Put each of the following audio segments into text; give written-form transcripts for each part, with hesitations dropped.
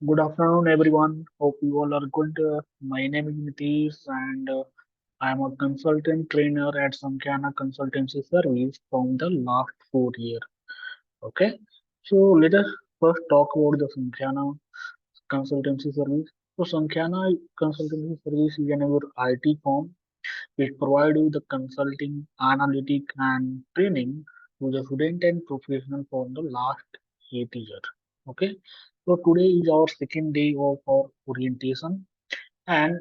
Good afternoon, everyone. Hope you all are good. My name is Nitish, and I am a consultant trainer at Sankhana Consultancy Service from the last 4 years. Okay, so let us first talk about the Sankhana Consultancy Service. So, Sankhana Consultancy Service is another IT firm which provide you the consulting, analytic, and training to the student and professional for the last 8 years. Okay, so today is our second day of our orientation, and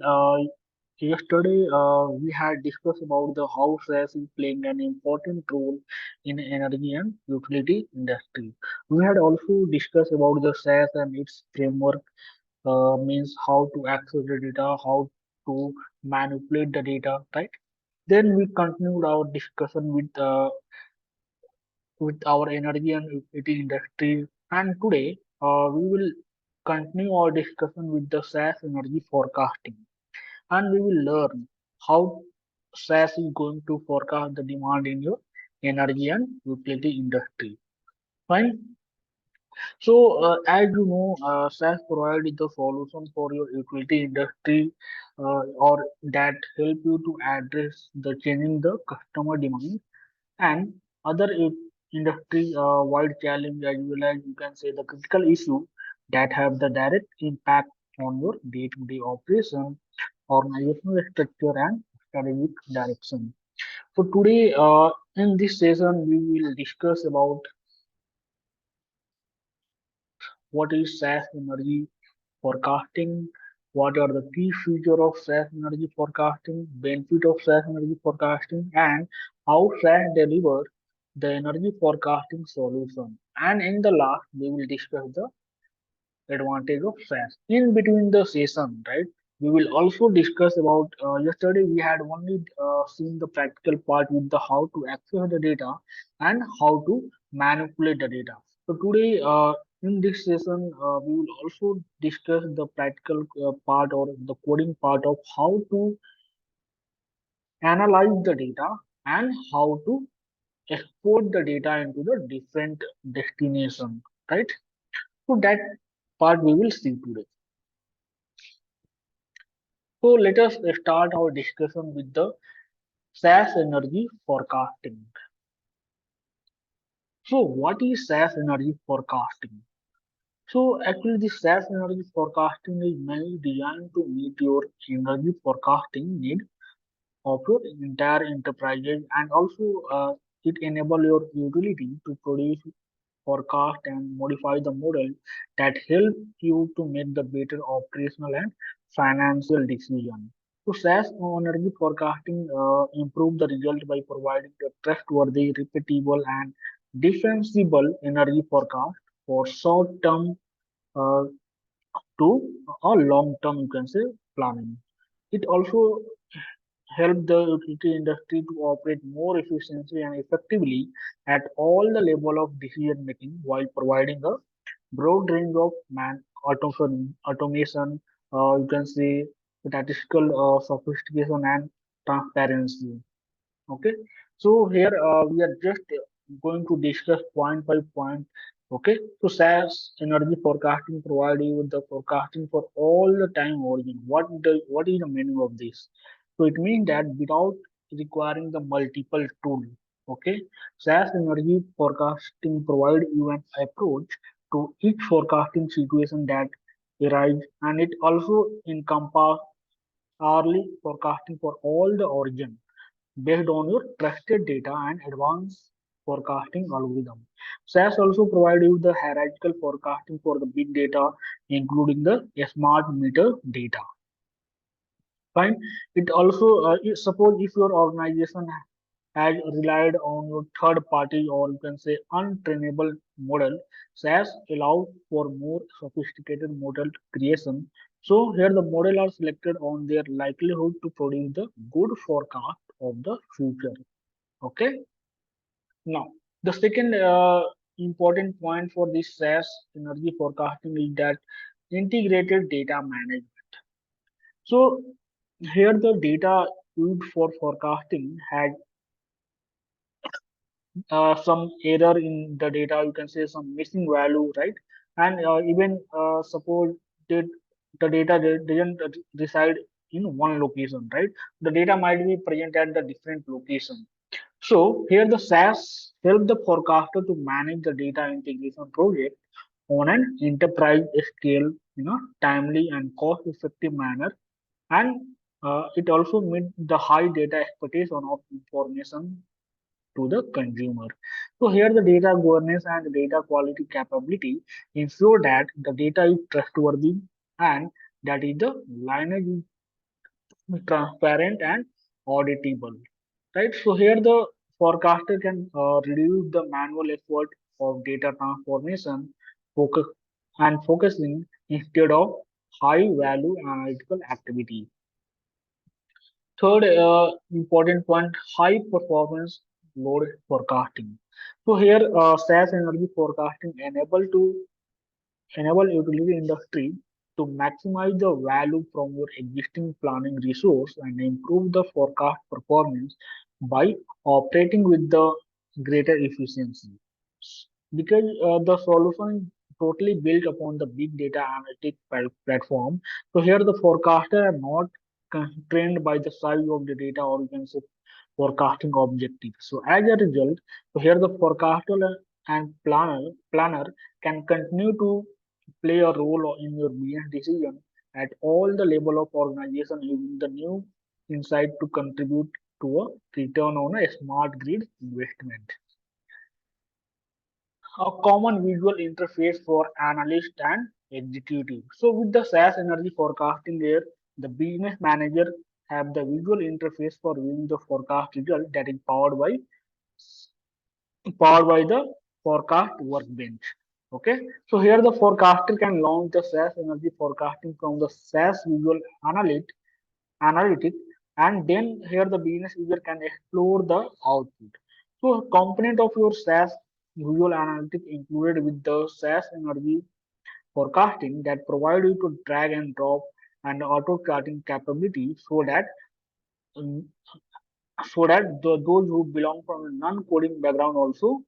yesterday we had discussed about the how SAS is playing an important role in energy and utility industry. We had also discussed about the SAS and its framework, means how to access the data, how to manipulate the data, right? Then we continued our discussion with our energy and utility industry, and today we will continue our discussion with the SAS energy forecasting, and we will learn how SAS is going to forecast the demand in your energy and utility industry. Fine. So, as you know, SAS provides the solution for your utility industry, or that help you to address the changing the customer demand and other industry wide challenge, as well as you can say the critical issue that have the direct impact on your day-to-day operation, organizational structure, and strategic direction. So today, in this session, we will discuss about what is SAS energy forecasting, what are the key features of SAS energy forecasting, benefit of SAS energy forecasting, and how SAS delivers the energy forecasting solution. And in the last, we will discuss the advantage of SAS. In between the session, right, we will also discuss about yesterday we had only seen the practical part with the how to access the data and how to manipulate the data. So today, in this session, we will also discuss the practical part or the coding part of how to analyze the data and how to export the data into the different destination, right? So that part we will see today. So let us start our discussion with the SAS energy forecasting. So what is SAS energy forecasting? So actually the SAS energy forecasting is mainly designed to meet your energy forecasting need of your entire enterprises, and also it enable your utility to produce forecast and modify the model that help you to make the better operational and financial decision. So SAS energy forecasting improve the result by providing the trustworthy, repeatable, and defensible energy forecast for short-term uh, to a long-term, you can say, planning. It also help the utility industry to operate more efficiently and effectively at all the level of decision making while providing a broad range of automation, you can say statistical sophistication and transparency. Okay, so here we are just going to discuss point by point. Okay, so SAS energy forecasting provide you with the forecasting for all the time origin. What is the meaning of this? So it means that without requiring the multiple tool. Okay, SAS energy forecasting provide you an approach to each forecasting situation that arise, and it also encompass hourly forecasting for all the origin based on your trusted data and advanced forecasting algorithm. SAS also provide you the hierarchical forecasting for the big data, including the smart meter data. Fine. It also suppose if your organization has relied on your third party or you can say untrainable model, SAS allow for more sophisticated model creation. So here the model are selected on their likelihood to produce the good forecast of the future. Okay. Now, the second important point for this SAS energy forecasting is that integrated data management. So here the data used for forecasting had some error in the data, you can say some missing value, right? And even suppose did the data doesn't reside in one location, right? The data might be present at the different location. So here the SAS help the forecaster to manage the data integration project on an enterprise scale in a timely and cost-effective manner, and it also meet the high data expectation of information to the consumer. So here the data governance and the data quality capability ensure that the data is trustworthy and that is the lineage is transparent and auditable. Right. So here the forecaster can reduce the manual effort of data transformation, focus focusing instead of high value analytical activity. Third important point, high performance load forecasting. So here SAS energy forecasting enable utility industry to maximize the value from your existing planning resource and improve the forecast performance by operating with the greater efficiency. Because the solution is totally built upon the big data analytic platform. So here the forecaster are not constrained by the size of the data or you can say forecasting objective. So as a result, so here the forecaster and planner can continue to play a role in your business decision at all the level of organization using the new insight to contribute to a return on a smart grid investment. A common visual interface for analyst and executive. So with the SAS energy forecasting there, the business manager have the visual interface for viewing the forecast result that is powered by the forecast workbench. Okay, so here the forecaster can launch the SAS energy forecasting from the SAS visual analytic, and then here the business user can explore the output. So a component of your SAS visual analytic included with the SAS energy forecasting that provide you to drag and drop and auto charting capability um, so that those who belong from a non-coding background also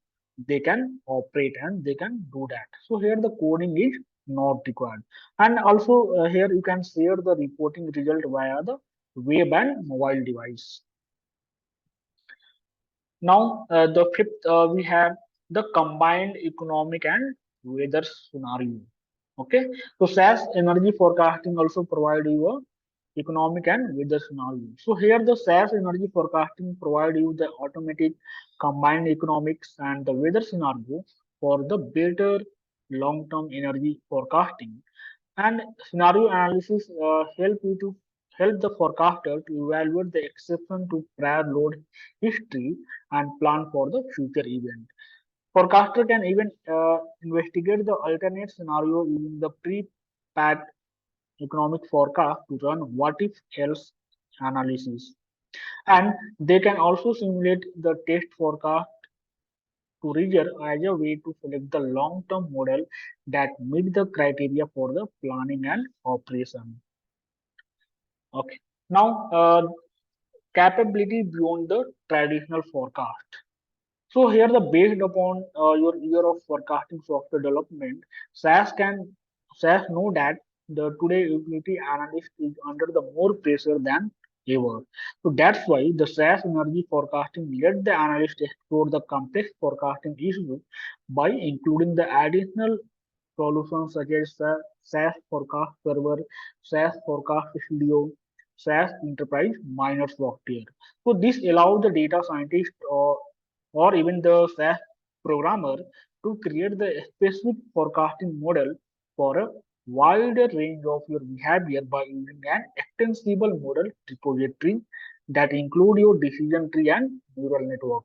they can operate and they can do that. So here the coding is not required, and also here you can share the reporting result via the web and mobile device. Now the fifth we have the combined economic and weather scenario. Okay, so SAS energy forecasting also provide you a economic and weather scenario. So here the SAS energy forecasting provide you the automatic combined economics and the weather scenario for the better long-term energy forecasting. And scenario analysis help the forecaster to evaluate the exception to prior load history and plan for the future event. Forecaster can even investigate the alternate scenario using the pre-packed economic forecast to run what if else analysis. And they can also simulate the test forecast to rigor as a way to select the long-term model that meet the criteria for the planning and operation. Okay. Now, capability beyond the traditional forecast. So here, the based upon your year of forecasting software development, SAS can SAS know that the today utility analyst is under the more pressure than ever. So that's why the SAS energy forecasting let the analyst explore the complex forecasting issues by including the additional solutions such as SAS Forecast Server, SAS Forecast Studio, SAS Enterprise Minor Software. So this allows the data scientist or even the SAS programmer to create the specific forecasting model for a wider range of your behavior by using an extensible model repository that include your decision tree and neural network.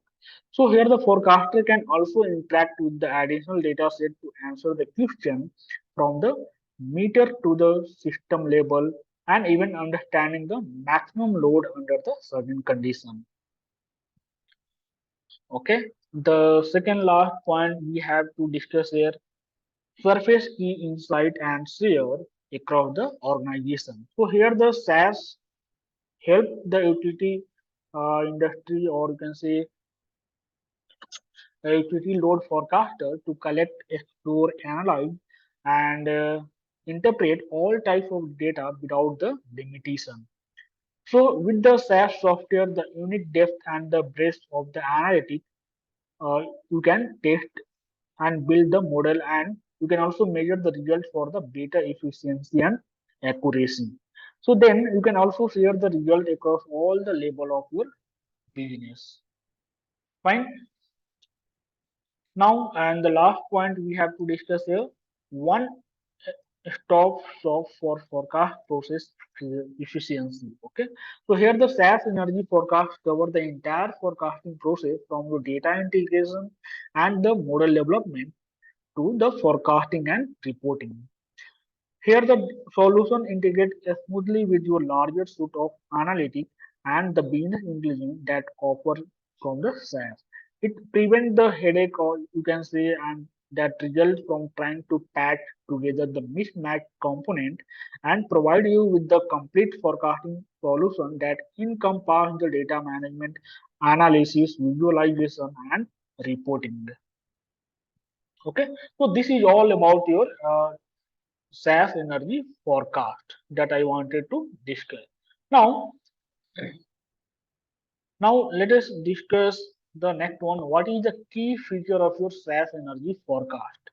So here the forecaster can also interact with the additional data set to answer the question from the meter to the system level and even understanding the maximum load under the certain condition. Okay. The second last point we have to discuss here, surface key insight and share across the organization. So here the SAS help the utility industry or you can say utility load forecaster to collect, explore, analyze, and interpret all types of data without the limitation. So with the SAS software, the unique depth and the breadth of the analytic, uh, you can test and build the model, and you can also measure the result for the data efficiency and accuracy. So then you can also share the result across all the level of your business. Fine. Now, and the last point we have to discuss here, one stop shop for forecast process efficiency. Okay, so here the SAS energy forecast cover the entire forecasting process from the data integration and the model development to the forecasting and reporting. Here, the solution integrates smoothly with your larger suite of analytics and the business intelligence that offer from the SAS. It prevents the headache, or you can say, and that results from trying to patch together the mismatched component and provide you with the complete forecasting solution that encompasses the data management, analysis, visualization, and reporting. Okay, so this is all about your SAS energy forecast that I wanted to discuss. Now, now let us discuss the next one. What is the key feature of your SAS energy forecast?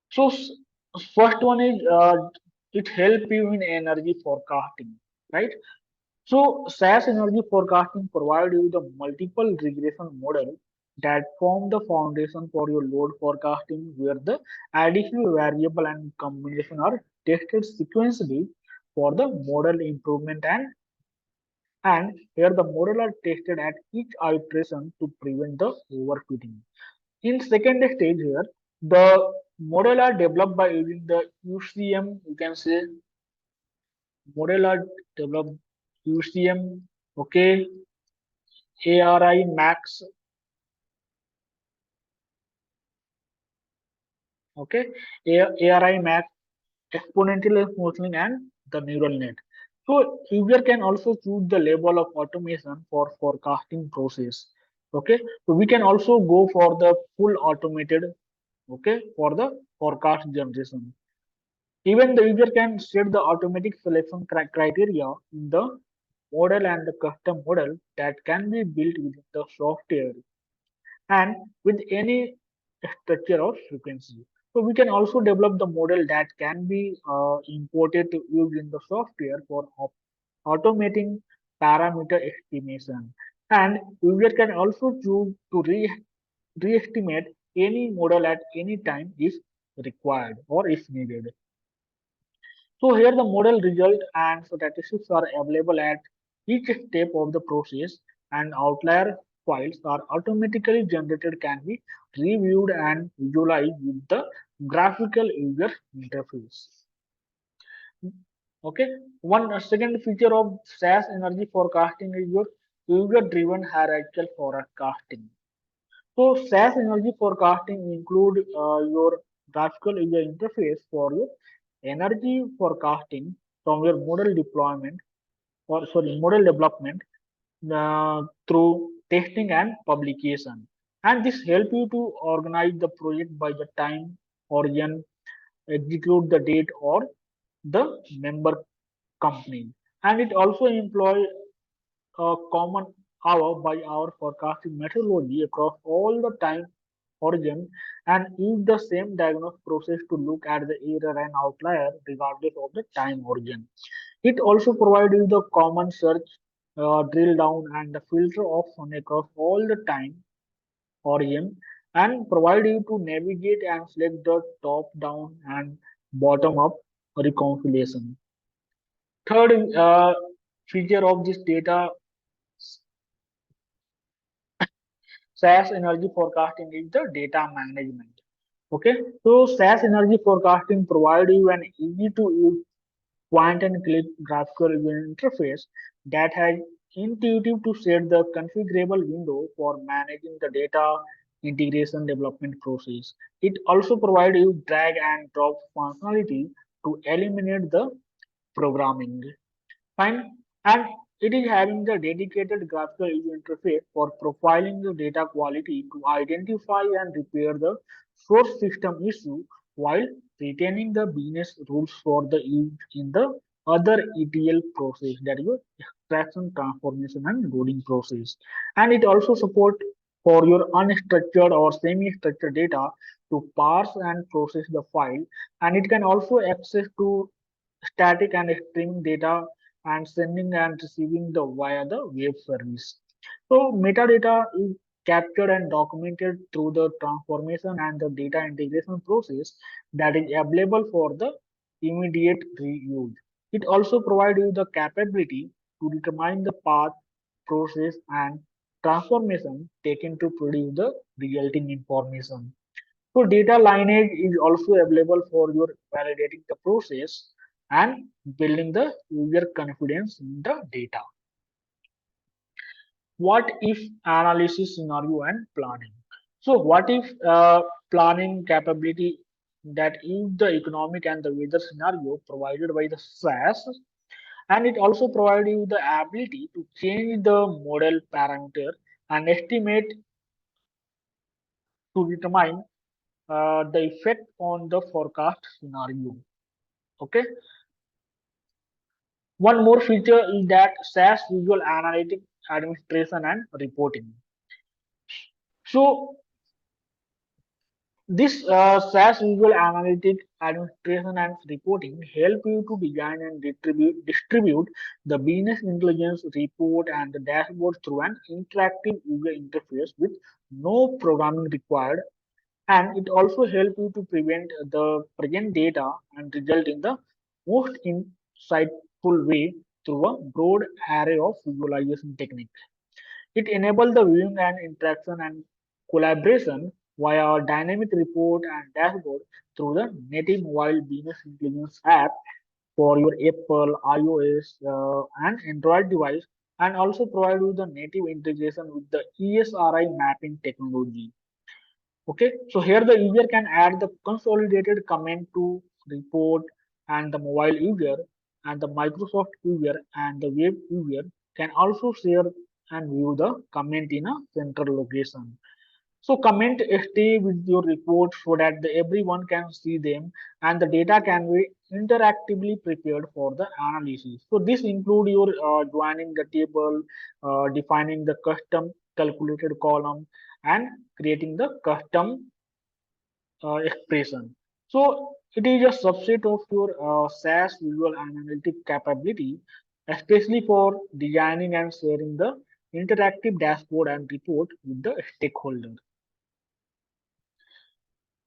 So, first one is it help you in energy forecasting, right? So SAS energy forecasting provide you the multiple regression model that form the foundation for your load forecasting, where the additional variable and combination are tested sequentially for the model improvement, and here the model are tested at each iteration to prevent the overfitting. In second stage here, the model are developed by using the UCM, you can say model are developed UCM, okay, ARI max, okay, ARI max, exponential modeling, and the neural net. So user can also choose the level of automation for forecasting process. Okay, so we can also go for the full automated, okay, for the forecast generation. Even the user can set the automatic selection criteria in the model and the custom model that can be built within the software and with any structure or frequency. So we can also develop the model that can be imported to use in the software for automating parameter estimation. And user can also choose to re-estimate any model at any time if required or if needed. So here the model result and statistics are available at each step of the process, and outlier files are automatically generated, can be reviewed and visualized with the graphical user interface. Okay, one second feature of SAS energy forecasting is your user driven hierarchical forecasting. So SAS energy forecasting include your graphical user interface for your energy forecasting from your model deployment, or sorry, model development through testing and publication. And this help you to organize the project by the time, origin, execute the date, or the member company. And it also employ a common hour by hour forecasting methodology across all the time origin, and use the same diagnostic process to look at the error and outlier regardless of the time origin. It also provides you the common search, drill down, and the filter option across all the time origin, and provide you to navigate and select the top down and bottom up reconciliation. Third feature of this data SAS energy forecasting is the data management. Okay, so SAS energy forecasting provide you an easy to use point and click graphical user interface that has intuitive to set the configurable window for managing the data integration development process. It also provides you drag and drop functionality to eliminate the programming. Fine. And it is having the dedicated graphical user interface for profiling the data quality to identify and repair the source system issue while retaining the business rules for the use in the other ETL process, that is your extraction, transformation, and loading process. And it also support for your unstructured or semi-structured data to parse and process the file, and it can also access to static and streaming data and sending and receiving the via the web service. So metadata is captured and documented through the transformation and the data integration process that is available for the immediate reuse. It also provides you the capability to determine the path, process, and transformation taken to produce the resulting information. So data lineage is also available for your validating the process and building the user confidence in the data. What if analysis scenario and planning? So what if planning capability, that is the economic and the weather scenario provided by the SAS, and it also provides you the ability to change the model parameter and estimate to determine the effect on the forecast scenario. Okay. One more feature is that SAS Visual Analytic Administration and Reporting. So this SAS Visual Analytic Administration and Reporting help you to design and distribute the business intelligence report and the dashboard through an interactive user interface with no programming required, and it also helps you to prevent the present data and result in the most insightful way through a broad array of visualization techniques. It enables the viewing and interaction and collaboration via a dynamic report and dashboard through the native mobile business intelligence app for your Apple, iOS, and Android device, and also provide you the native integration with the ESRI mapping technology. Okay, so here the user can add the consolidated comment to report, and the mobile user and the Microsoft user and the web user can also share and view the comment in a central location. So comment stay with your report so that everyone can see them and the data can be interactively prepared for the analysis. So this include your joining the table, defining the custom calculated column, and creating the custom expression. So it is a subset of your SAS visual analytic capability, especially for designing and sharing the interactive dashboard and report with the stakeholder.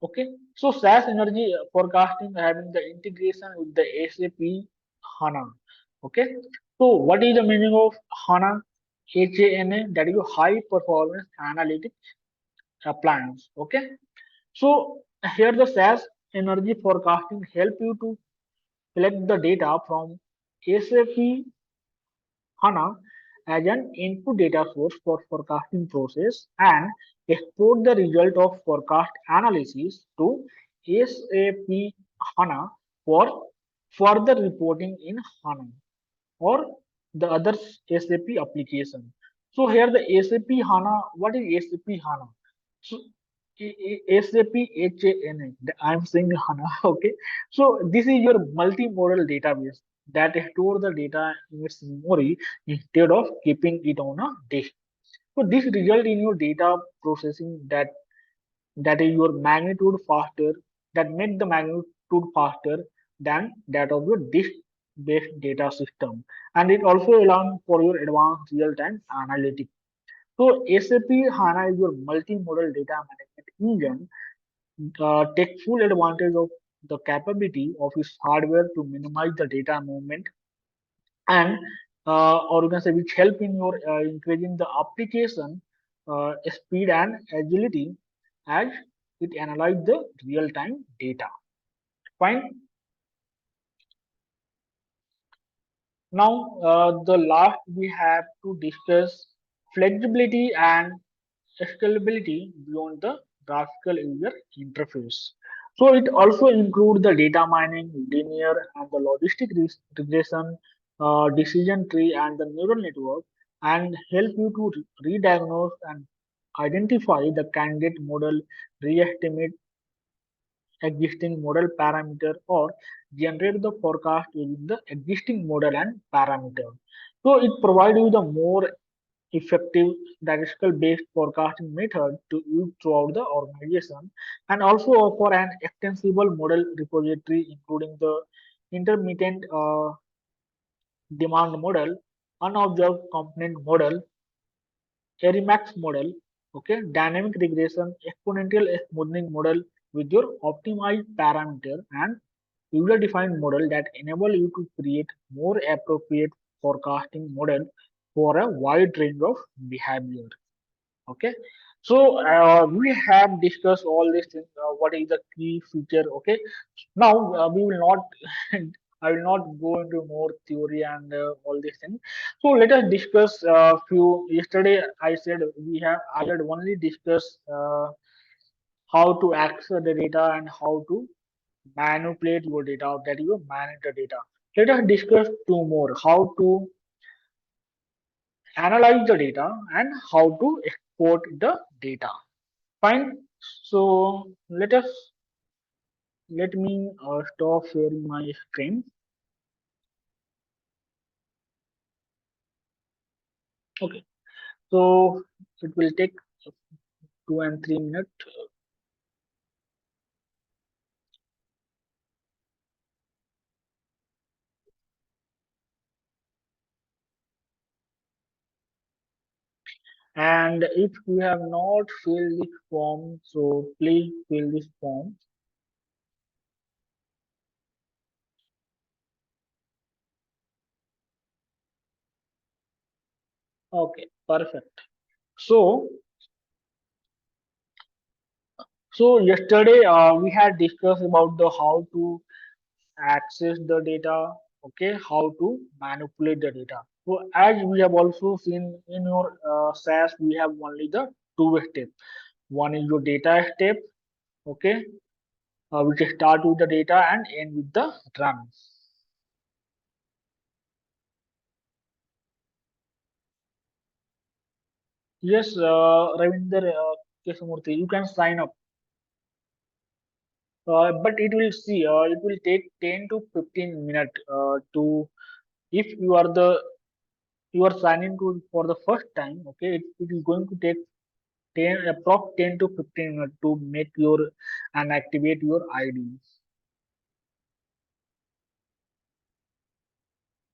Okay, so SAS energy forecasting having the integration with the SAP HANA. Okay, so what is the meaning of HANA? HANA, that is high performance analytic appliance. Okay, so here the SAS energy forecasting help you to collect the data from SAP HANA as an input data source for forecasting process and export the result of forecast analysis to SAP HANA for further reporting in HANA or the other SAP application. So here the SAP HANA, what is SAP HANA? So SAP HANA, I'm saying HANA, okay. So this is your multimodal database that store the data in its memory instead of keeping it on a disk. So this result in your data processing that is your magnitude faster, that make the magnitude faster than that of your disk based data system, and it also allows for your advanced real-time analytics. So SAP HANA is your multimodal data management engine, take full advantage of the capability of its hardware to minimize the data movement, and or you can say which help in your increasing the application speed and agility as it analyze the real-time data. Fine. Now, the last we have to discuss flexibility and scalability beyond the graphical user interface. So it also includes the data mining, linear and the logistic regression, decision tree and the neural network, and help you to re-diagnose and identify the candidate model, re-estimate existing model parameter or generate the forecast using the existing model and parameter. So it provides you the more effective statistical based forecasting method to use throughout the organization and also offer an extensible model repository including the intermittent demand model, unobserved component model, Max model, okay, dynamic regression, exponential smoothing model with your optimized parameter and user-defined model that enable you to create more appropriate forecasting model for a wide range of behavior. Okay, so we have discussed all these things. What is the key feature? Okay, now we will not I will not go into more theory and all these things. So let us discuss few. Yesterday I said I had only discussed how to access the data and how to manipulate your data, that you manage the data. Let us discuss two more: how to analyze the data and how to export the data. Fine. So let me stop sharing my screen. Okay. So it will take 2 and 3 minutes. And if you have not filled this form, so please fill this form. Okay, perfect. So yesterday we had discussed about the how to access the data, okay, how to manipulate the data. So as we have also seen in your SAS, we have only the two step. One is your data step, okay, which start with the data and end with the run. Yes, Ravinder Kesamurthy, you can sign up, but it will take 10 to 15 minutes to if you are signing to for the first time. Okay, it is going to take 10 to 15 minutes to make your and activate your ID.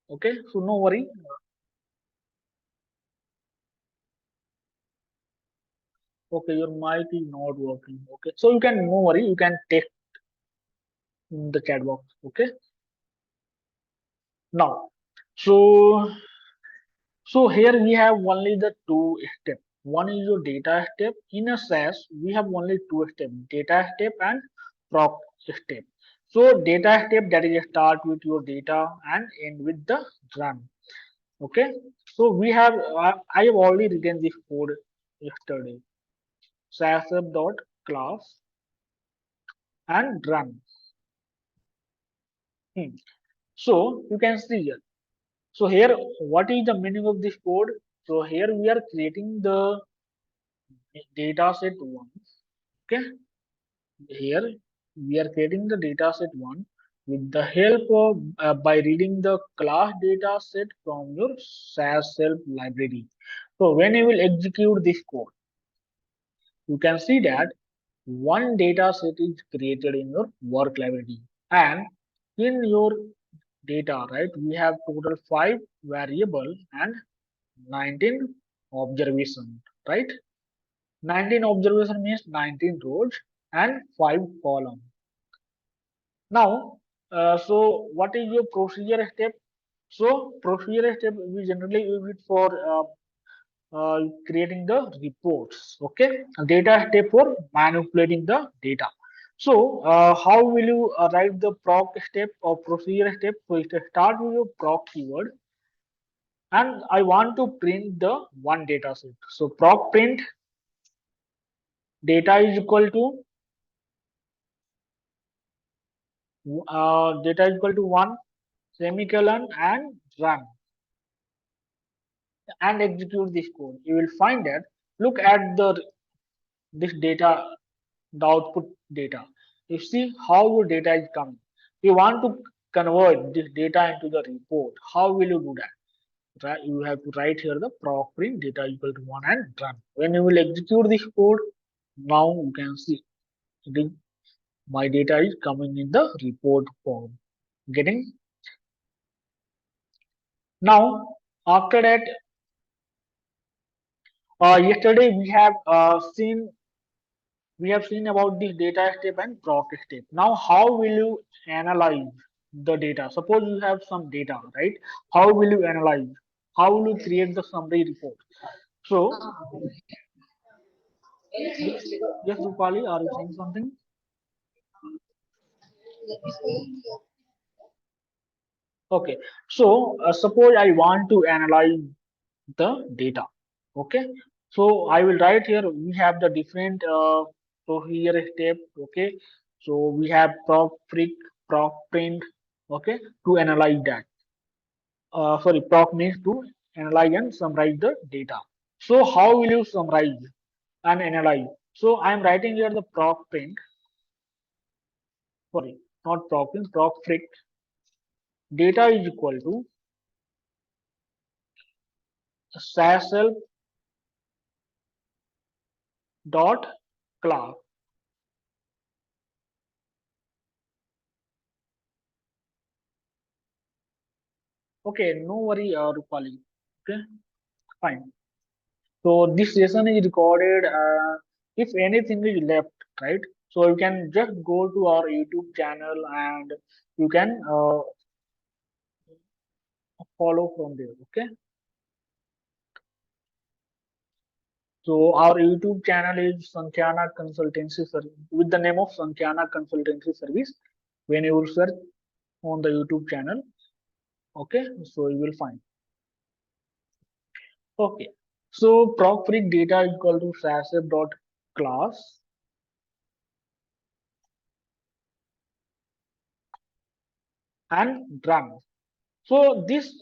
Okay, so no worry. Okay, your mic is not working. Okay, so you can no worry. You can take in the chat box. Okay, now, so here we have only the two step. One is your data step. In a SAS, we have only two steps: data step and proc step. So data step, that is start with your data and end with the run. Okay, so we have I have already written this code yesterday. SAS dot class and run. Hmm. So you can see here. So here, what is the meaning of this code? So here we are creating the data set one. Okay, here we are creating the data set one with the help of by reading the class data set from your SAS self library. So when you will execute this code, you can see that one data set is created in your work library, and in your data, right, we have total 5 variable and 19 observation, right? 19 observation means 19 rows and 5 column. Now, so what is your procedure step? So procedure step we generally use it for creating the reports. Okay, data step for manipulating the data. So how will you write the proc step or procedure step? So it start with your proc keyword, and I want to print the one data set. So proc print data is equal to data is equal to one semicolon and run and execute this code. You will find that look at the this data, the output data. You see how your data is coming. You want to convert this data into the report. How will you do that? Right, you have to write here the proc print data equal to 1 and run. When you will execute this code, now you can see it is, my data is coming in the report form. Getting now after that, yesterday we have seen about this data step and proc step. Now how will you analyze the data? Suppose you have some data, right? How will you analyze? How will you create the summary report? So yes, yes, Rupali, are you saying something? Okay, so suppose I want to analyze the data. Okay, so I will write here. We have the different. So here a step. Okay, so we have proc freak, proc print. Okay, to analyze that. Sorry, proc means to analyze and summarize the data. So how will you summarize and analyze? So I am writing here the proc print. Sorry, not proc print. Proc freak data is equal to SAS dot class. Okay, no worry, Rupali. Okay, fine. So this session is recorded. If anything is left, right? So you can just go to our YouTube channel and you can follow from there. Okay. So our YouTube channel is Sankhyaana Consultancy Service with the name of Sankhyaana Consultancy Service. When you will search on the YouTube channel, okay, so you will find. Okay. So proc freak data is equal to sasf dot class and run. So this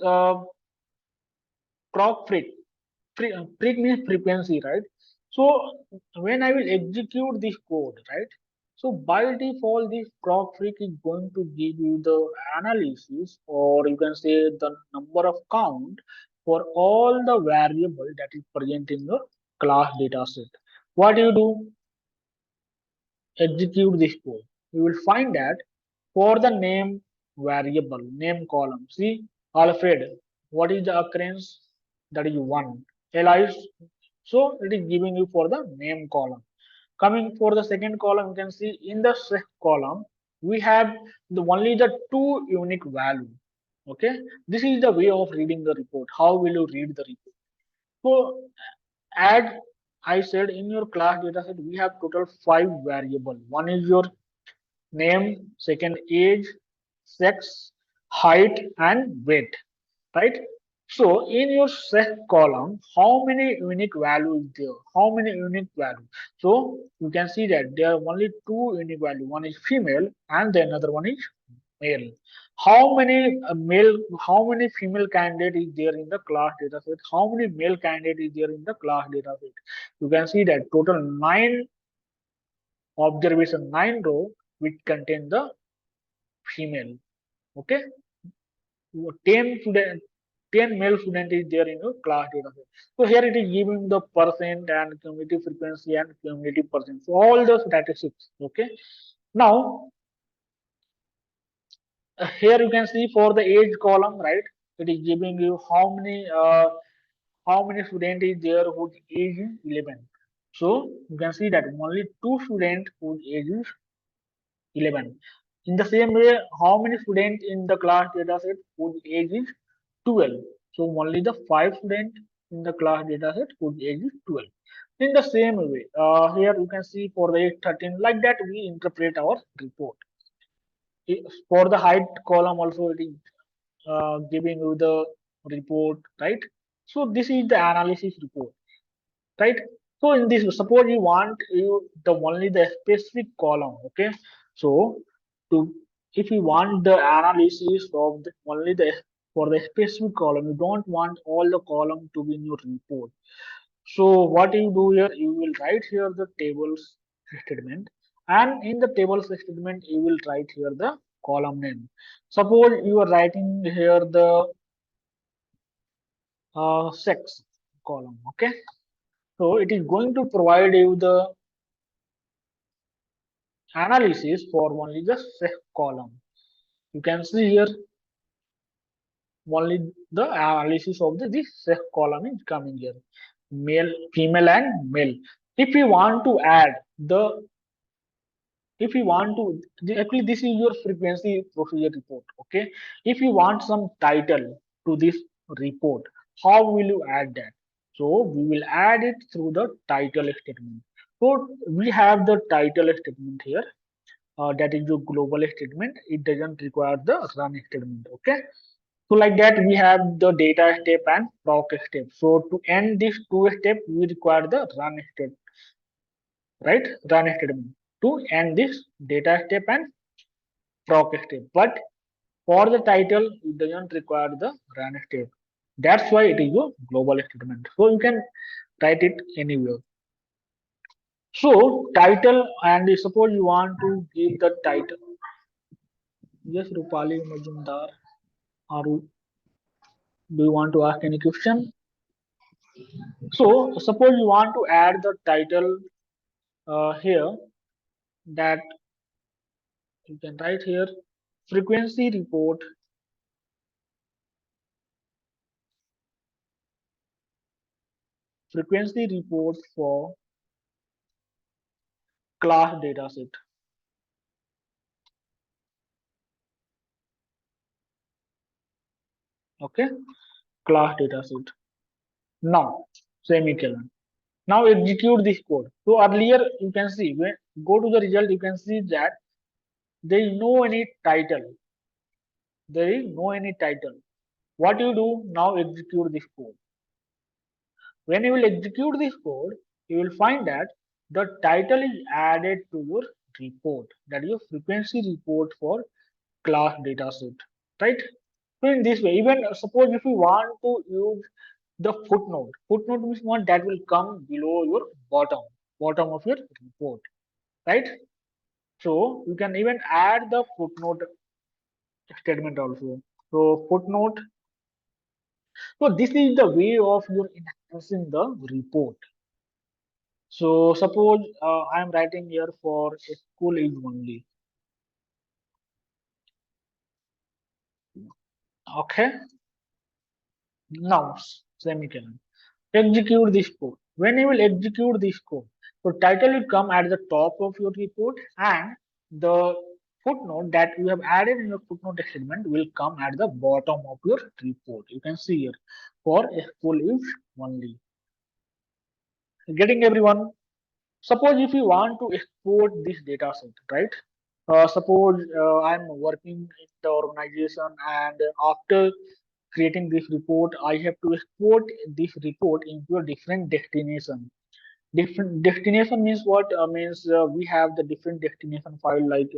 proc freak, freak means frequency, right? So when I will execute this code, right? So by default, this proc freak is going to give you the analysis, or you can say the number of count for all the variable that is present in the class data set. What do you do? Execute this code. You will find that for the name variable, name column, see Alfred, what is the occurrence? That is 1. Elias, so it is giving you for the name column. Coming for the second column, you can see in the set column, we have the only the two unique value. Okay, this is the way of reading the report. How will you read the report? So as I said, in your class dataset, we have total 5 variable. One is your name, second age, sex, height, and weight, right? So in your sex column, how many unique values there? How many unique values? So you can see that there are only two unique values. One is female, and the another one is male. How many how many female candidate is there in the class data set? How many male candidate is there in the class data set? You can see that total 9 row which contain the female. Okay, 10 student, 10 male student is there in your class data set. So here it is giving the percent and cumulative frequency and cumulative percent. So all the statistics. Okay. Now here you can see for the age column, right? It is giving you how many student is there whose age is 11. So you can see that only two students whose age is 11. In the same way, how many students in the class dataset whose age is 12? So only the 5 students in the class dataset whose age is 12. In the same way, here you can see for the age 13, like that we interpret our report. For the height column also it is giving you the report, right? So this is the analysis report, right? So in this, suppose you want you the only the specific column, okay? So to if you want the analysis of the, only the for the specific column, you don't want all the column to be in your report. So what you do here, you will write here the tables statement And in the table statement, you will write here the column name. Suppose you are writing here the sex column. Okay, so it is going to provide you the analysis for only the sex column. You can see here only the analysis of this sex column is coming here, male, female, and male. If you want to add the, if you want to, actually this is your frequency procedure report. Okay, if you want some title to this report, how will you add that? So we will add it through the title statement. So we have the title statement here, that is your global statement. It doesn't require the run statement. Okay, so like that we have the data step and proc step. So to end this two step, we require the run step, right? Run statement to end this data step and proc step. But for the title, it doesn't require the run step. That's why it is a global statement. So you can write it anywhere. So title, and suppose you want to give the title. Yes, Rupali Majumdar. Do you want to ask any question? So suppose you want to add the title here, that you can write here frequency report, frequency report for class dataset. Okay, class dataset. Now semicolon. Now execute this code. So earlier you can see, when go to the result, you can see that there is no any title. There is no any title. What you do now? Execute this code. When you will execute this code, you will find that the title is added to your report. That is your frequency report for class dataset, right? So in this way, even suppose if you want to use the footnote, footnote means one that will come below your bottom of your report, right? So you can even add the footnote statement also. So footnote. So this is the way of your enhancing the report. So suppose I am writing here for a school age only. Okay. Now semicolon. Execute this code. When you will execute this code, so title will come at the top of your report, and the footnote that you have added in your footnote statement will come at the bottom of your report. You can see here for a school age only. Getting everyone? Suppose if you want to export this data set, right? Suppose I'm working in the organization, and after creating this report, I have to export this report into a different destination. Different destination means what? Means we have the different destination file, like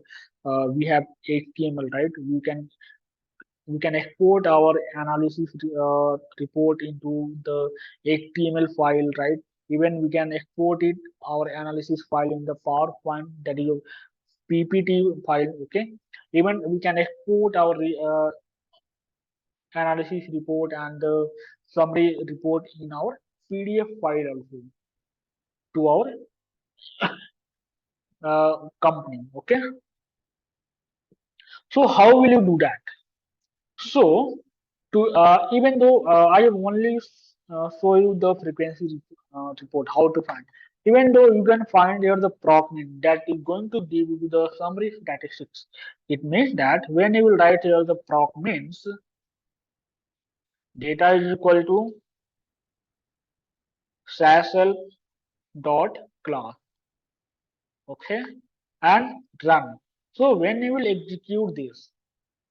we have HTML, right? We can export our analysis report into the HTML file, right? Even we can export it, our analysis file, in the PowerPoint, that is a PPT file. Okay. Even we can export our analysis report and the summary report in our PDF file also to our company. Okay. So how will you do that? So, to even though I have only show you the frequency report, how to find. Even though you can find here the proc min, that is going to give you the summary statistics. It means that when you will write here the proc means data is equal to SAS dot class, okay, and run. So when you will execute this,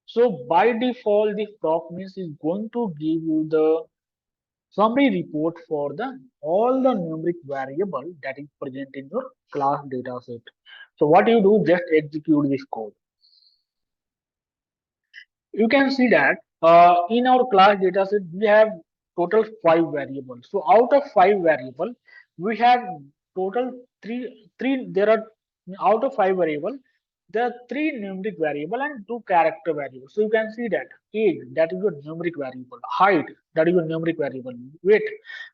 so by default, this proc means is going to give you the summary report for the all the numeric variable that is present in your class dataset. So what you do, just execute this code. You can see that in our class dataset we have total 5 variables. So out of 5 variables, we have total three. There are Out of five variable, there are three numeric variable and two character variables. So you can see that age, that is your numeric variable, height, that is your numeric variable, weight,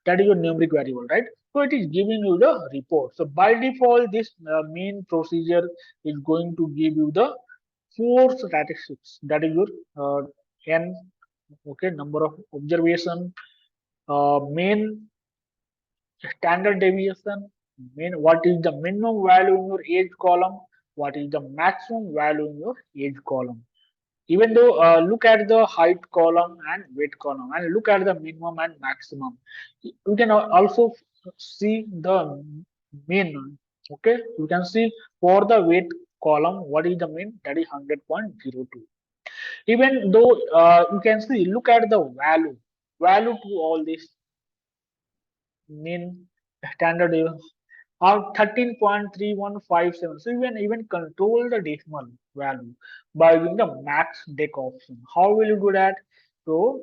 that is your numeric variable, right? So it is giving you the report. So by default, this main procedure is going to give you the four statistics. That is your n, okay, number of observation, main standard deviation, mean what is the minimum value in your age column, what is the maximum value in your age column. Even though look at the height column and weight column and look at the minimum and maximum. You can also see the mean. Okay, you can see for the weight column what is the mean, that is 100.02. Even though you can see, look at the value to all this mean standard or 13.3157. So you can even control the decimal value by using the max deck option. How will you do that? So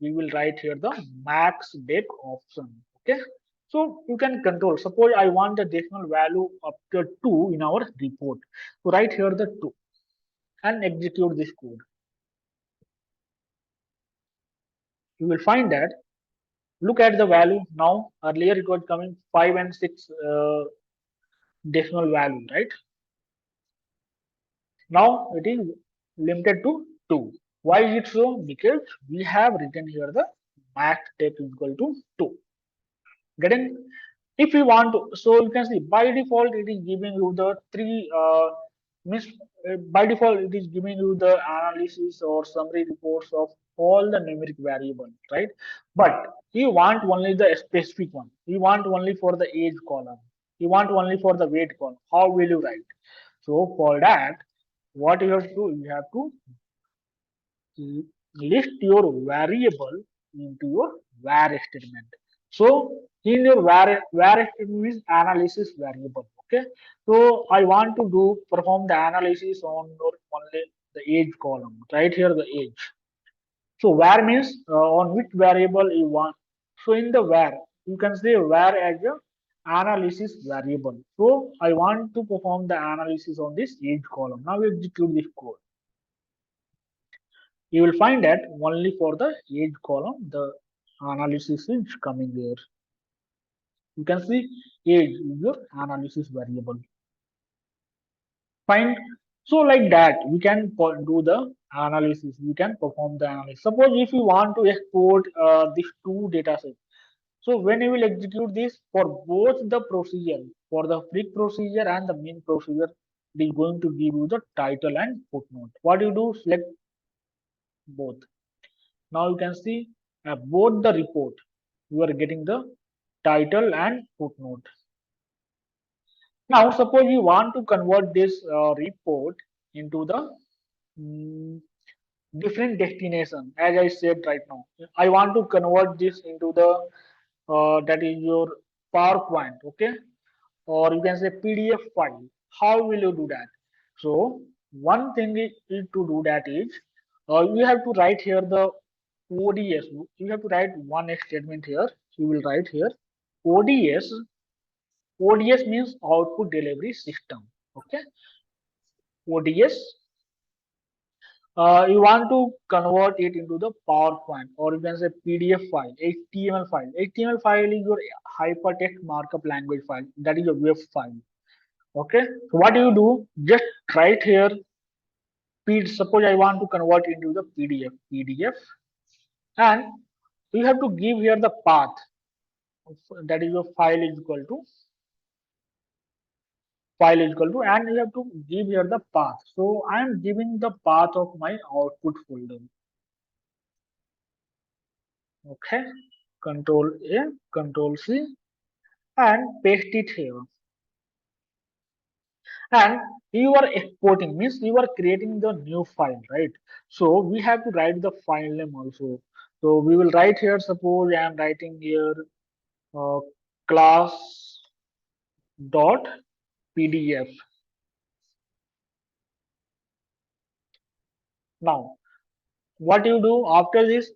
we will write here the max deck option. Okay. So you can control. Suppose I want the decimal value up to 2 in our report. So write here the 2 and execute this code. You will find that, look at the value now. Earlier it was coming 5 and 6 decimal value, right? Now it is limited to 2. Why is it so? Because we have written here the max take is equal to 2. Getting? If you want to, so you can see by default it is giving you the three means by default it is giving you the analysis or summary reports of all the numeric variable, right? But you want only the specific one. You want only for the age column. You want only for the weight column. How will you write? So for that, what you have to do, you have to list your variable into your var statement. So in your var statement is analysis variable. Okay. So I want to do perform the analysis on your only the age column. Right here the age. So var means on which variable you want. So in the var, you can say var as a analysis variable. So I want to perform the analysis on this age column. Now we execute this code. You will find that only for the age column, the analysis is coming there. You can see age is your analysis variable. Fine. So like that, we can do the analysis. We can perform the analysis. Suppose if you want to export these two data sets. So when you will execute this for both the procedure, for the freak procedure and the mean procedure, it is going to give you the title and footnote. What you do, select both. Now you can see both the report. You are getting the title and footnote. Now suppose you want to convert this report into the mm, different destination. As I said right now, I want to convert this into the that is your PowerPoint, okay, or you can say PDF file. How will you do that? So one thing is to do that is you have to write here the ODS. You have to write one statement here. You will write here ODS. ODS means output delivery system. Okay. ODS. You want to convert it into the PowerPoint or you can say PDF file, HTML file. HTML file is your hypertext markup language file. That is your web file. Okay. So what do you do? Just write here. Suppose I want to convert into the PDF, and you have to give here the path. That is your file is equal to and you have to give here the path. So I am giving the path of my output folder. Okay, control A, control C, and paste it here. And you are exporting means you are creating the new file, right? So we have to write the file name also. So we will write here, suppose I am writing here uh, class dot pdf. Now what you do after this,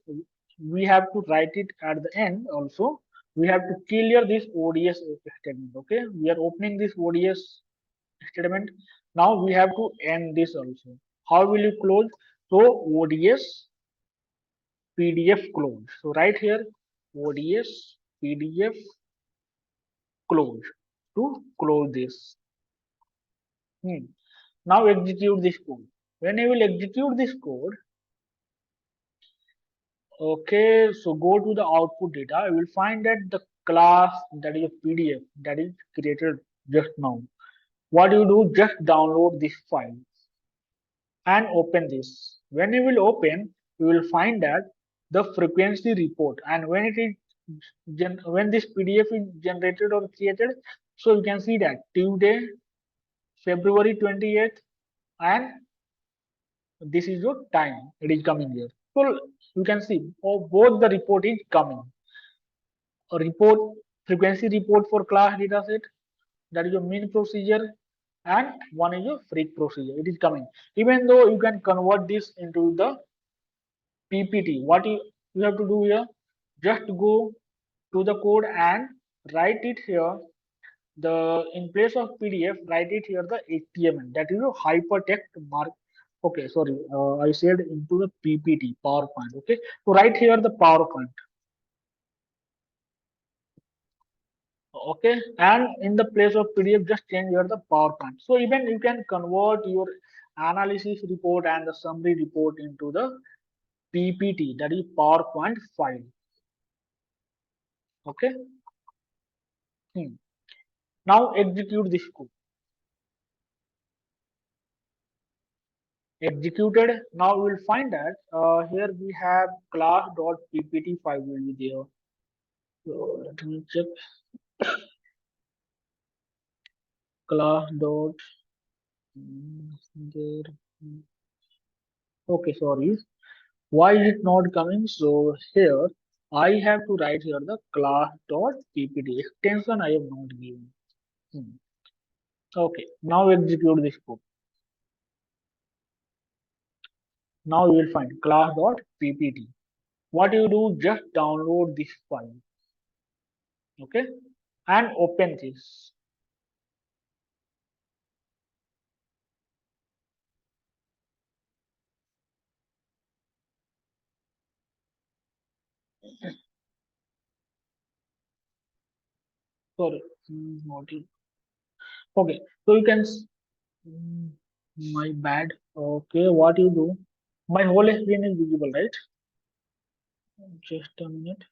we have to write it at the end also. We have to clear this ODS statement. Okay, we are opening this ODS. statement. Now we have to end this also. How will you close? So ODS PDF close. So right here ODS PDF close to close this. Hmm. Now execute this code. When I will execute this code, okay, so go to the output data. I will find that the class that is a PDF that is created just now. What you do, just download this file and open this. When you will open, you will find that the frequency report, and when it is when this PDF is generated or created, so you can see that Tuesday, February 28th, and this is your time. It is coming here. So you can see both the report is coming. A report frequency report for class dataset, that is your main procedure, and one is your freak procedure. It is coming. Even though you can convert this into the PPT, what you have to do here, just go to the code and write it here. The in place of PDF, write it here the HTML. That is a hypertext mark. Okay, sorry, I said into the PPT PowerPoint. Okay, so write here the PowerPoint. Okay, and in the place of PDF, just change here the PowerPoint. So even you can convert your analysis report and the summary report into the PPT, that is PowerPoint file. Okay. Hmm. Now execute this code. Executed. Now we will find that here we have class.ppt file will be there. So let me check class dot there. Okay, sorry. Why is it not coming? So here I have to write here the class.ppt extension I have not given. Hmm. Okay, now execute this code. Now you will find class.ppt. What you do, just download this file. Okay, and open this. Sorry, not it. Okay, so you can. Mm, my bad. Okay, what you do? My whole screen is visible, right? Just a minute.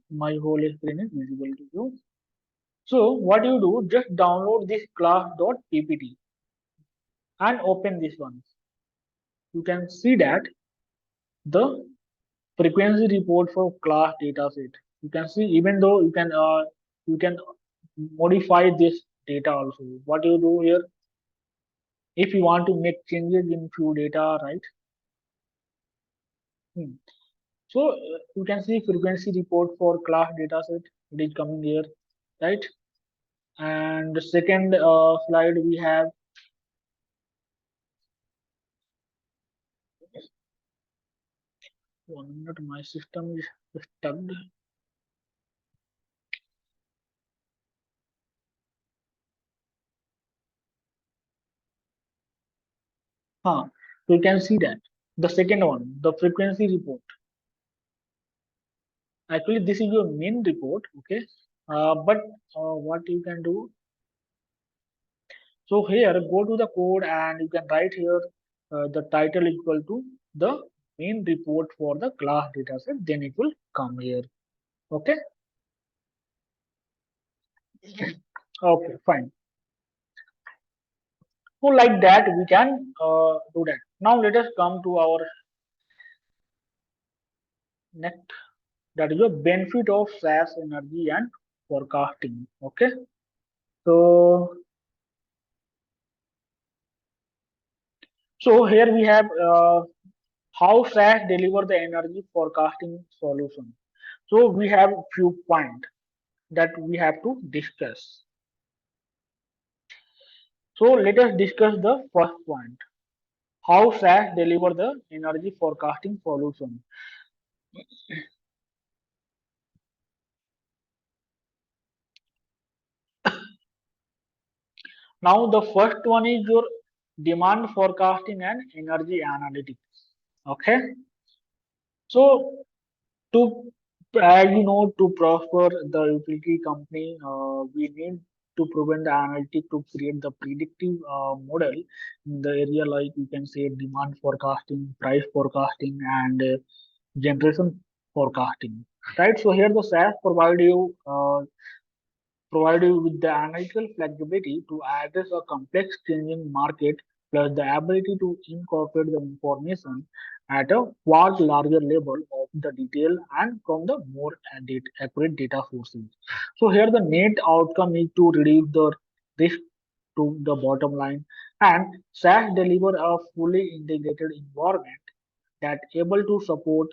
My whole screen is visible to you. So what you do? Just download this class.ppt and open this one. You can see that the frequency report for class dataset. You can see, even though you can modify this data also. What you do here? If you want to make changes in few data, right? Hmm. So you can see frequency report for class dataset. It is coming here, right? And the second slide we have 1 minute. My system is stuck. Huh. So you can see that the second one, the frequency report. Actually, this is your main report, okay? But what you can do? So here, go to the code and you can write here the title equal to the main report for the class dataset. Then it will come here. Okay. Okay, fine. So like that, we can do that. Now let us come to our next. That is the benefit of SAS energy and forecasting. Okay. So here we have how SAS deliver the energy forecasting solution. So we have few points that we have to discuss. So let us discuss the first point. How SAS deliver the energy forecasting solution. Now the first one is your demand forecasting and energy analytics. Okay, so to as you know, to prosper the utility company, we need to prevent the analytic to create the predictive model in the area like you can say demand forecasting, price forecasting, and generation forecasting. Right. So here the SAS provide you with the analytical flexibility to address a complex changing market plus the ability to incorporate the information at a far larger level of the detail and from the more accurate data sources. So here the net outcome is to reduce the risk to the bottom line and SAS deliver a fully integrated environment that able to support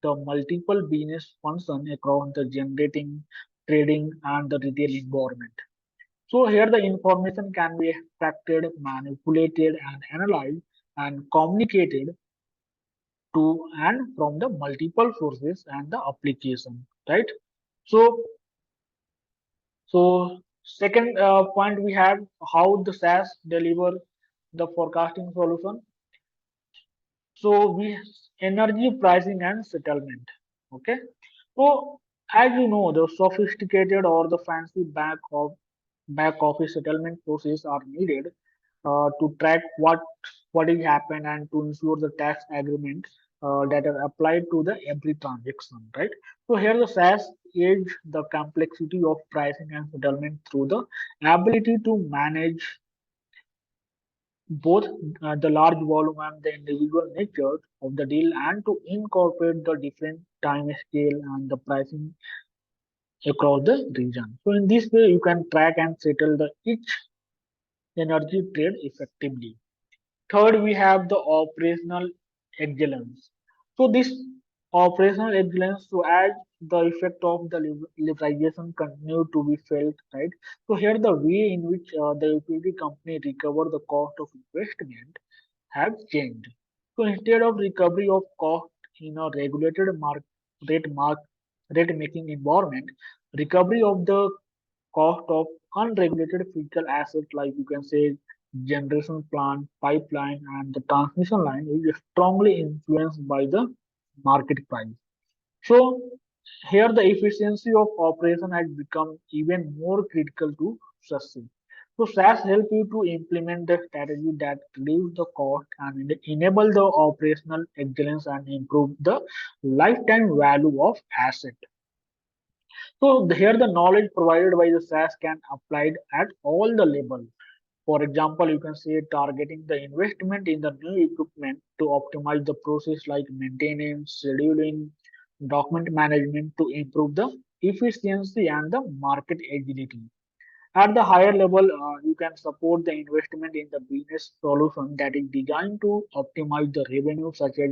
the multiple business function across the generating, trading, and the retail environment. So here the information can be extracted, manipulated, and analyzed and communicated to and from the multiple sources and the application, right? So, so second point we have how the SAS deliver the forecasting solution. So we energy pricing and settlement. Okay. So as you know, the sophisticated or the fancy back office settlement process are needed to track what is happened and to ensure the tax agreement that are applied to the every transaction, right? So here the SAS aids the complexity of pricing and settlement through the ability to manage both the large volume and the individual nature of the deal and to incorporate the different time scale and the pricing across the region. So in this way, you can track and settle the each energy trade effectively. Third, we have the operational excellence. So this operational excellence, so as the effect of the liberalization continue to be felt, right? So here the way in which the utility company recover the cost of investment have changed. So instead of recovery of cost in a regulated rate mark rate making environment, recovery of the cost of unregulated physical assets like you can say generation plant, pipeline, and the transmission line is strongly influenced by the market price. So here the efficiency of operation has become even more critical to success. So SAS help you to implement the strategy that reduce the cost and enable the operational excellence and improve the lifetime value of asset. So here the knowledge provided by the SAS can applied at all the level. For example, you can say targeting the investment in the new equipment to optimize the process like maintenance, scheduling, document management to improve the efficiency and the market agility. At the higher level, you can support the investment in the business solution that is designed to optimize the revenue such as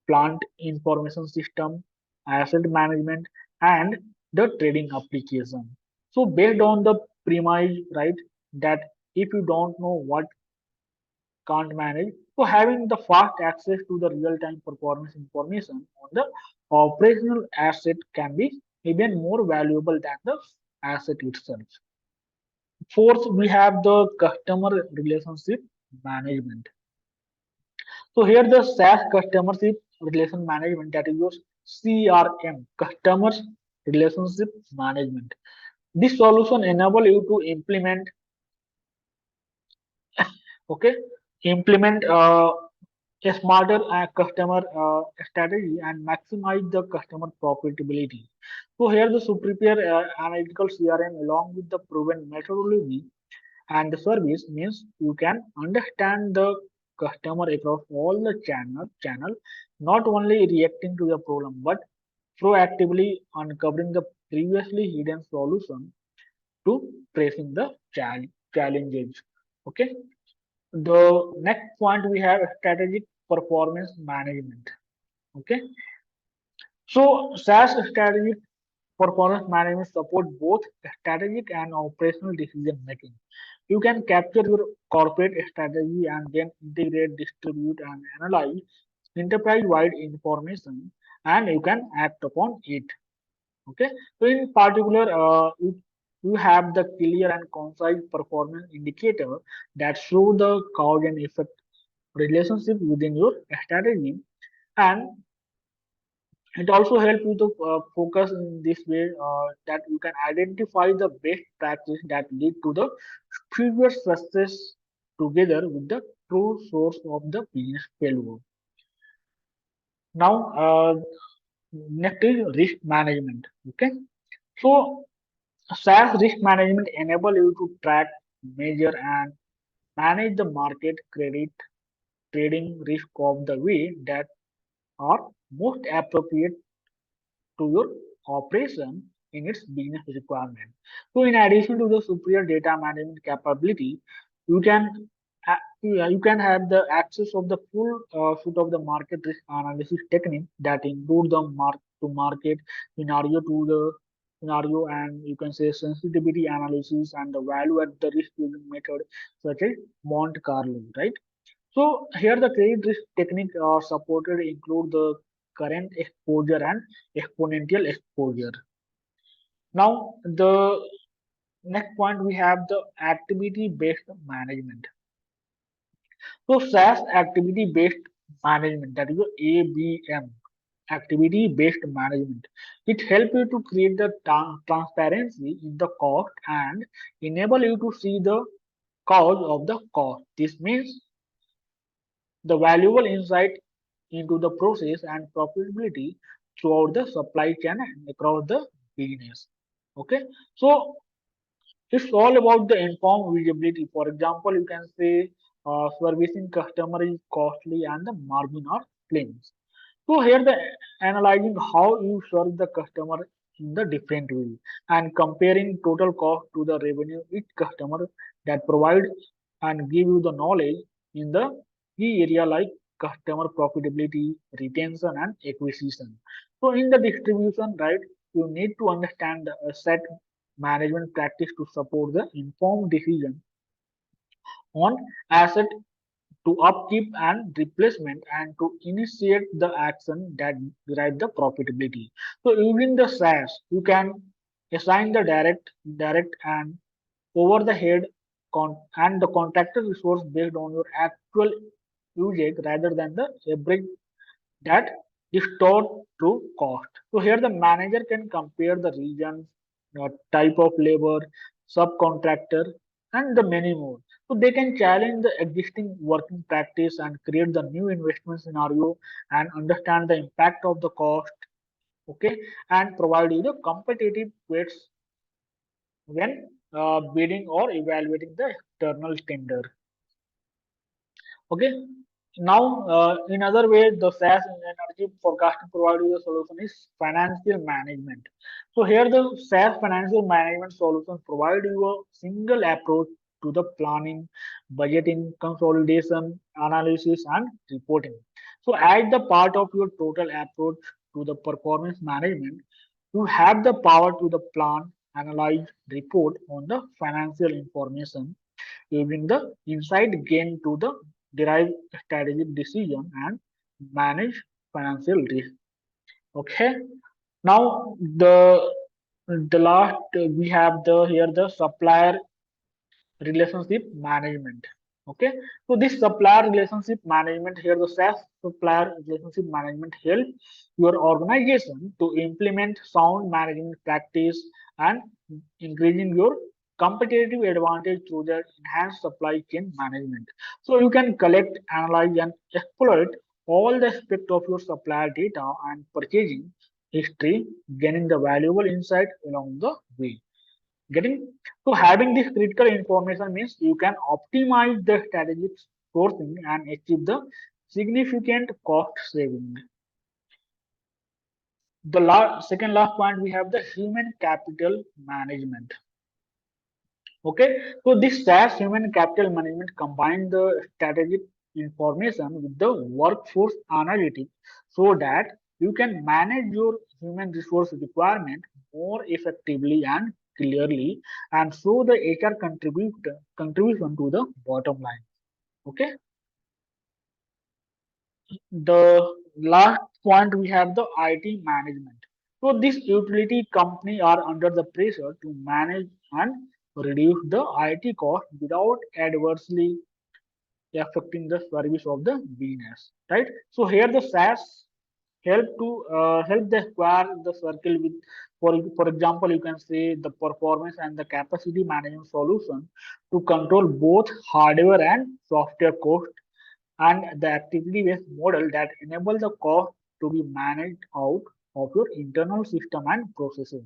plant information system, asset management, and the trading application. So based on the premise, right, that if you don't know what can't manage, so having the fast access to the real-time performance information on the operational asset can be even more valuable than the asset itself. Fourth, we have the customer relationship management. So here the SAS customership relation management that is your CRM, customers relationship management. This solution enable you to okay, implement a smarter customer strategy and maximize the customer profitability. So here the superior analytical CRM along with the proven methodology and the service means you can understand the customer across all the channel, not only reacting to the problem but proactively uncovering the previously hidden solution to tracing the challenges. Okay. The next point we have strategic performance management. Okay. So SAS strategic performance management support both strategic and operational decision making. You can capture your corporate strategy and then integrate, distribute, and analyze enterprise-wide information, and you can act upon it. Okay. So in particular, you have the clear and concise performance indicator that show the cause and effect relationship within your strategy, and it also helps you to focus in this way that you can identify the best practice that lead to the future success together with the true source of the business failure. Now, next is risk management. Okay, so SAS risk management enable you to track, measure, and manage the market credit trading risk of the way that are most appropriate to your operation in its business requirement. So, in addition to the superior data management capability, you can you can have the access of the full suite of the market risk analysis technique that include the mark to market scenario to the scenario, and you can say sensitivity analysis and the value at the risk using method such as Monte Carlo, right? So here the credit risk technique supported include the current exposure and exponential exposure. Now the next point we have the activity based management. So SAS activity based management, that is the ABM, activity based management. It helps you to create the transparency in the cost and enable you to see the cause of the cost. This means the valuable insight into the process and profitability throughout the supply chain and across the business. Okay, so it's all about the informed visibility. For example, you can say servicing customer is costly and the margin are slim. So here the analyzing how you serve the customer in the different way and comparing total cost to the revenue each customer that provide and give you the knowledge in the key area like customer profitability, retention and acquisition. So in the distribution, right, you need to understand the asset management practice to support the informed decision on asset to upkeep and replacement and to initiate the action that derive the profitability. So using the SAS, you can assign the direct and over the head and the contractor resource based on your actual usage rather than the average that distort true cost. So here the manager can compare the region, type of labor, subcontractor, and the many more. So they can challenge the existing working practice and create the new investment scenario and understand the impact of the cost. Okay, and provide you the competitive weights when bidding or evaluating the external tender. Okay. Now, in other way, the SAS and energy forecasting provide you the solution is financial management. So here the SAS financial management solution provide you a single approach to the planning, budgeting, consolidation, analysis, and reporting. So as the part of your total approach to the performance management, you have the power to the plan, analyze, report on the financial information using the insight gained to the derive strategic decision and manage financial risk. Okay. Now the last we have the here the supplier relationship management. Okay, so this supplier relationship management here, the SAS supplier relationship management help your organization to implement sound management practice and increasing your competitive advantage through the enhanced supply chain management. So you can collect, analyze, and exploit all the aspects of your supplier data and purchasing history, gaining the valuable insight along the way. Getting so having this critical information means you can optimize the strategic sourcing and achieve the significant cost saving. The second last point we have the human capital management. Okay, so this SAS human capital management combine the strategic information with the workforce analytics so that you can manage your human resource requirement more effectively and clearly and show the HR contribution to the bottom line. Okay, the last point we have the IT management. So this utility company are under the pressure to manage and reduce the IT cost without adversely affecting the service of the business, right? So here the SAS help the square the circle with, for example, you can say the performance and the capacity management solution to control both hardware and software cost, and the activity based model that enable the cost to be managed out of your internal system and processes.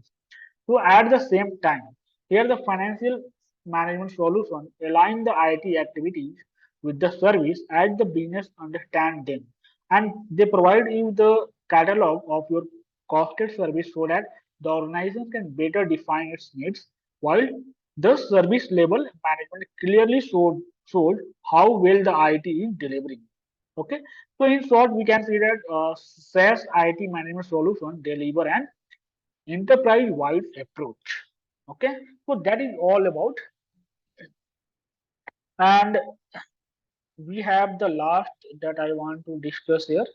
So at the same time, here the financial management solution align the IT activities with the service as the business understand them, and they provide you the catalog of your costed service so that the organization can better define its needs, while the service level management clearly shows how well the IT is delivering. Okay, so in short, we can see that SaaS IT management solution deliver an enterprise-wide approach. Okay, so that is all about, and we have the last that I want to discuss here: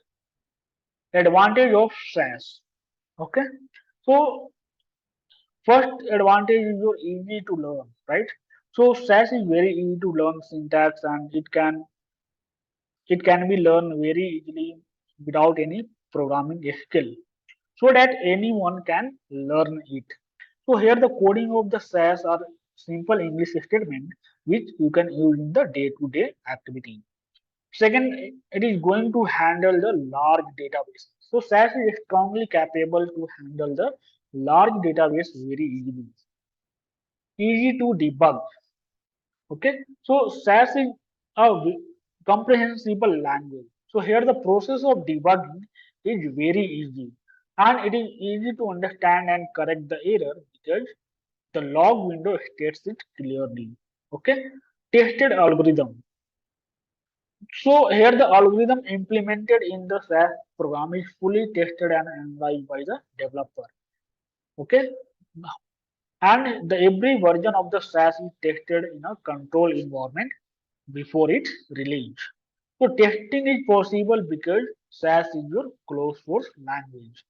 advantage of SaaS. Okay, so first advantage is you're easy to learn, right? So SAS is very easy to learn syntax, and it can be learned very easily without any programming skill, so that anyone can learn it. So here the coding of the SAS are simple English statement which you can use in the day-to-day activity. Second, it is going to handle the large database. So SAS is strongly capable to handle the large database very easily. Easy to debug. Okay, so SAS is a comprehensible language. So here the process of debugging is very easy, and it is easy to understand and correct the error because the log window states it clearly. Okay, tested algorithm. So here the algorithm implemented in the SAS program is fully tested and analyzed by the developer. Okay, and the every version of the SAS is tested in a control environment before its release. So testing is possible because SAS is your closed source language.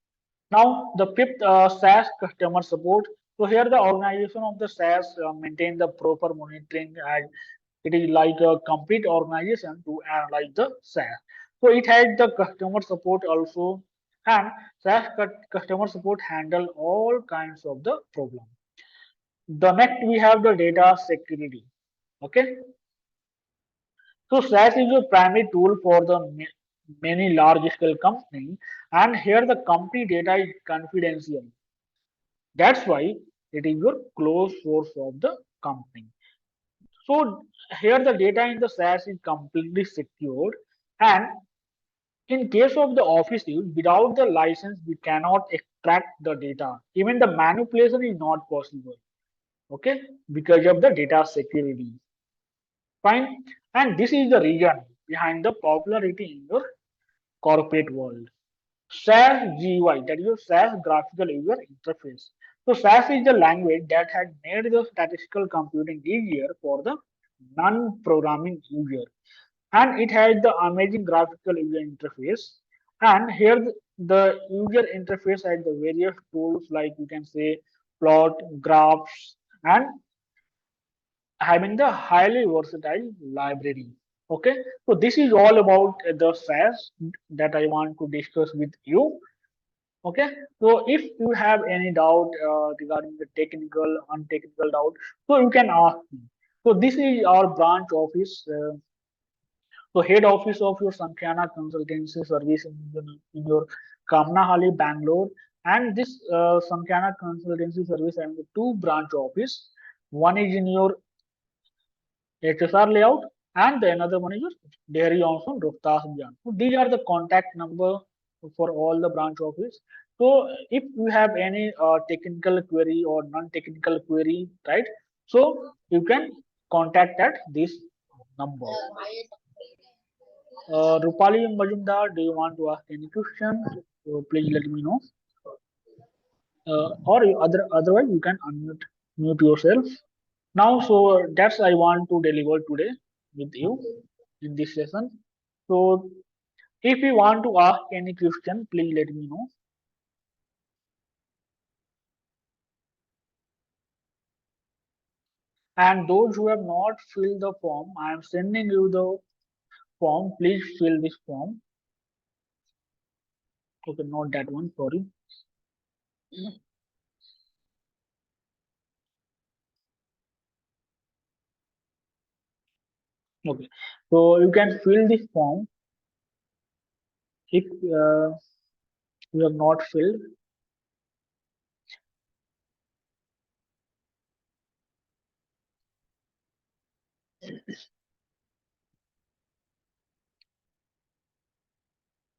Now the fifth, SAS customer support. So here the organization of the SAS maintain the proper monitoring, and it is like a complete organization to analyze the SAS. So it has the customer support also, and SAS customer support handle all kinds of the problem. The next we have the data security. Okay, so SAS is a primary tool for the many large scale company, and here the company data is confidential. That's why it is your closed source of the company. So here the data in the SAS is completely secured, and in case of the office use, without the license, we cannot extract the data. Even the manipulation is not possible. Okay, because of the data security. Fine, and this is the reason behind the popularity in your corporate world. SAS GUI, that is a SAS graphical user interface. So SAS is the language that has made the statistical computing easier for the non-programming user, and it has the amazing graphical user interface. And here the user interface has the various tools like you can say plot, graphs, and having the highly versatile library. Okay, so this is all about the SAS that I want to discuss with you. Okay, so if you have any doubt regarding the technical, untechnical doubt, so you can ask me. So this is our branch office. So head office of your Sankhana consultancy service in your Kamnahali, Bangalore, and this Sankhana consultancy service and the two branch office. One is in your HSR layout, and the another one is your Dairy Johnson, Rohtas Beyond. So these are the contact number for all the branch office. So if you have any technical query or non-technical query, right? So you can contact at this number. Rupali Majumdar, do you want to ask any question? So please let me know. Otherwise you can mute yourself. Now, so that's I want to deliver today with you in this session. So if you want to ask any question, please let me know. And those who have not filled the form, I am sending you the form. Please fill this form. Okay, not that one. Sorry. Okay, so you can fill this form if you have not filled.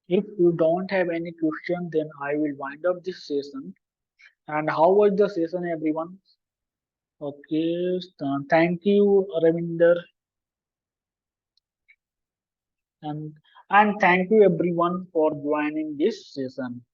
If you don't have any question, then I will wind up this session. And how was the session, everyone? Okay, thank you, Ravinder, and thank you everyone for joining this session.